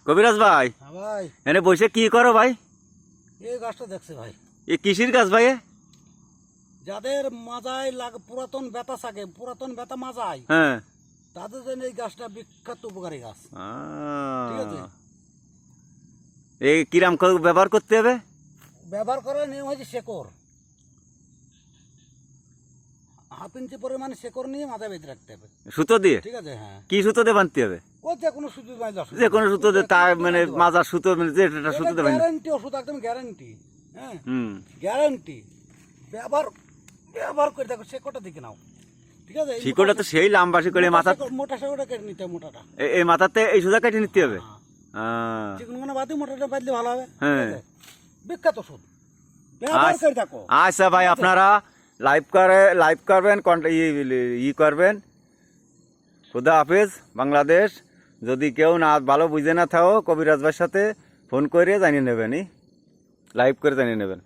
কবিরাজ ভাই, হ্যাঁ ভাই, এনে বসে কি করো ভাই? এই গাছটা দেখছে ভাই, এ কিসির গাছ ভাই? যাদের মাজায় লাগে পুরাতন ব্যথা থাকে, পুরাতন ব্যথা মাজায়, হ্যাঁ, তাদের জন্য এই গাছটা বিখ্যাত উপকারী গাছ। ঠিক আছে, এই কিরাম ব্যবহার করতে হবে? ব্যবহার করার নিয়ম হচ্ছে শেকড়, 1/2 ইঞ্চি পরিমাণে শেকড় নিয়ে মাথায় বেঁধে রাখতে হবে সুতো দিয়ে? ঠিক আছে, হ্যাঁ, কি সুতো দিয়ে বাঁধতে হবে? ও যে কোনো সুতো বাঁধলে যে কোনো সুতো দিয়ে, তার মানে মাজার সুতো, মানে যেটা সুতো দিয়ে বাঁধতে। গ্যারান্টি ওষুধ, একদম গ্যারান্টি, হ্যাঁ, হুম, গ্যারান্টি। ব্যবহার ব্যবহার করে দেখো, শেকড়টা দিকে নাও, ঠিক আছে। শিকড়টা তো সেই লম্বা শিকড়, এই মাথা, মোটা শেকড়টা কেটে নিতে হবে, মোটাটা। এই মাথাতে এই সুতা কেটে নিতে হবে। চিকনগুলো বাদে মোটাটা বাদলে ভালো হবে। হ্যাঁ, ঠিক আছে? বিখ্যাত ওষুধ, ব্যবহার করে দেখো। আচ্ছা ভাই, আপনারা লাইভ করবেন, ই করবেন। খুদা হাফেজ বাংলাদেশ। যদি কেউ না ভালো বুঝে না থাকো, কবিরাজ ভাইয়ের সাথে ফোন করে জানিয়ে নেবেন, লাইভ করে জানিয়ে নেবেন।